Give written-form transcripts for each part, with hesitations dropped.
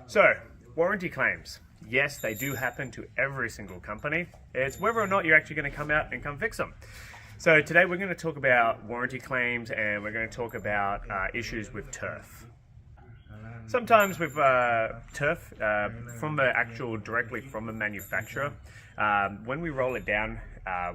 So, warranty claims. Yes, they do happen to every single company. It's whether or not you're actually going to come out and come fix them. So today we're going to talk about warranty claims, and we're going to talk about issues with turf. Sometimes with turf, directly from the manufacturer, when we roll it down,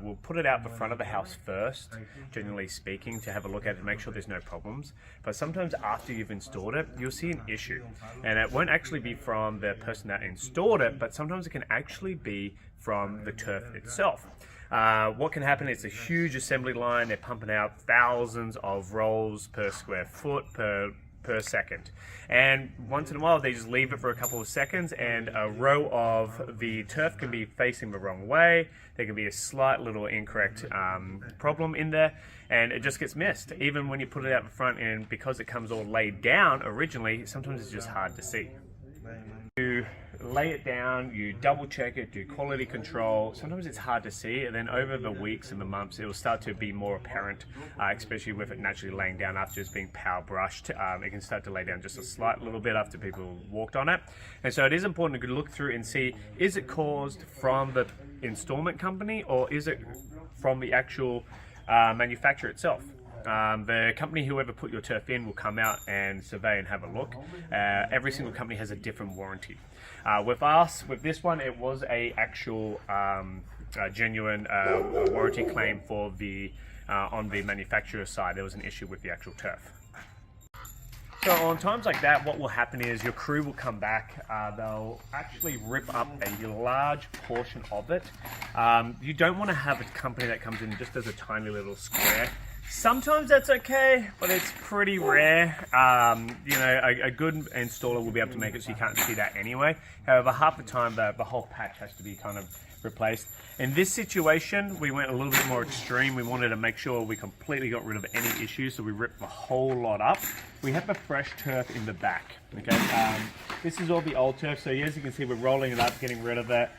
we'll put it out the front of the house first, generally speaking, to have a look at it to make sure there's no problems. But sometimes after you've installed it, you'll see an issue. And it won't actually be from the person that installed it, but sometimes it can actually be from the turf itself. What can happen is a huge assembly line. They're pumping out thousands of rolls per square foot per second, and once in a while they just leave it for a couple of seconds and a row of the turf can be facing the wrong way. There can be a slight little incorrect problem in there, and it just gets missed even when you put it out in front, and because it comes all laid down originally, sometimes it's just hard to see. You lay it down, you double check it, do quality control. Sometimes it's hard to see, and then over the weeks and the months it will start to be more apparent, especially with it naturally laying down after it's being power brushed. It can start to lay down just a slight little bit after people walked on it, and so it is important to look through and see, is it caused from the installment company or is it from the actual manufacturer itself. The company, whoever put your turf in, will come out and survey and have a look. Every single company has a different warranty. With this one, it was a actual genuine warranty claim for the on the manufacturer side. There was an issue with the actual turf. So on times like that, what will happen is your crew will come back. They'll actually rip up a large portion of it. You don't want to have a company that comes in just as a tiny little square. Sometimes that's okay, but it's pretty rare. A good installer will be able to make it so you can't see that anyway. However, half the time the whole patch has to be kind of replaced. In this situation, we went a little bit more extreme. We wanted to make sure we completely got rid of any issues, so we ripped the whole lot up. We have the fresh turf in the back. Okay, this is all the old turf, so as you can see, we're rolling it up, getting rid of it.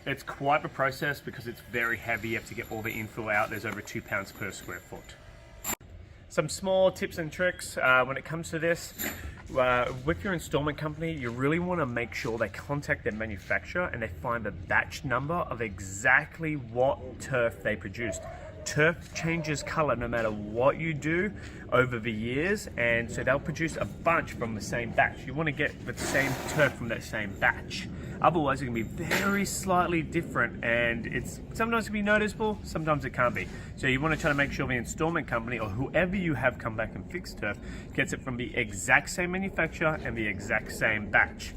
It's quite the process because it's very heavy. You have to get all the infill out. There's over 2 pounds per square foot. Some small tips and tricks when it comes to this. With your installment company, you really want to make sure they contact their manufacturer and they find the batch number of exactly what turf they produced. Turf changes color no matter what you do over the years, and so they'll produce a bunch from the same batch. You want to get the same turf from that same batch. Otherwise, it can be very slightly different, and it's sometimes can be noticeable, sometimes it can't be. So you want to try to make sure the installment company or whoever you have come back and fix turf gets it from the exact same manufacturer and the exact same batch.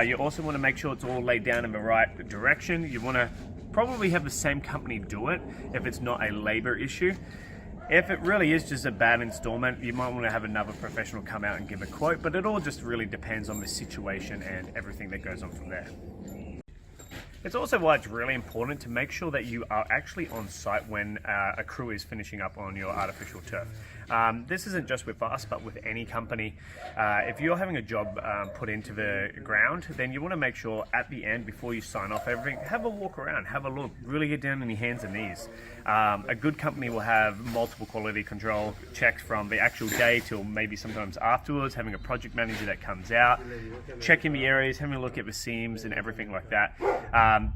You also want to make sure it's all laid down in the right direction. You want to probably have the same company do it if it's not a labor issue. If it really is just a bad installment, you might want to have another professional come out and give a quote, but it all just really depends on the situation and everything that goes on from there. It's also why it's really important to make sure that you are actually on site when a crew is finishing up on your artificial turf. This isn't just with us, but with any company. If you're having a job put into the ground, then you want to make sure at the end, before you sign off everything, have a walk around, have a look, really get down on your hands and knees. A good company will have multiple quality control checks from the actual day till maybe sometimes afterwards, having a project manager that comes out, checking the areas, having a look at the seams and everything like that.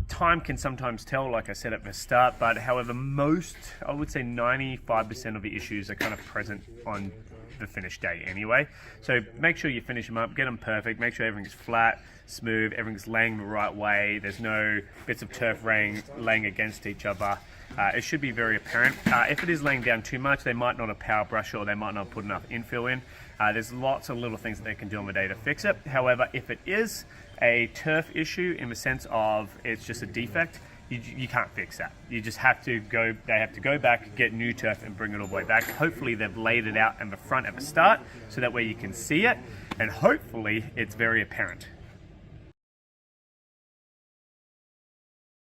Time can sometimes tell, like I said at the start, but however, I would say 95% of the issues are kind of present on the finished day anyway. So make sure you finish them up, get them perfect, make sure everything's flat, smooth, everything's laying the right way, there's no bits of turf laying against each other. It should be very apparent. If it is laying down too much, they might not have power brushed or they might not put enough infill in. There's lots of little things that they can do on the day to fix it. However, if it is a turf issue in the sense of it's just a defect, you can't fix that. You just have to go, they have to go back, get new turf and bring it all the way back. Hopefully they've laid it out in the front at the start so that way you can see it, and hopefully it's very apparent.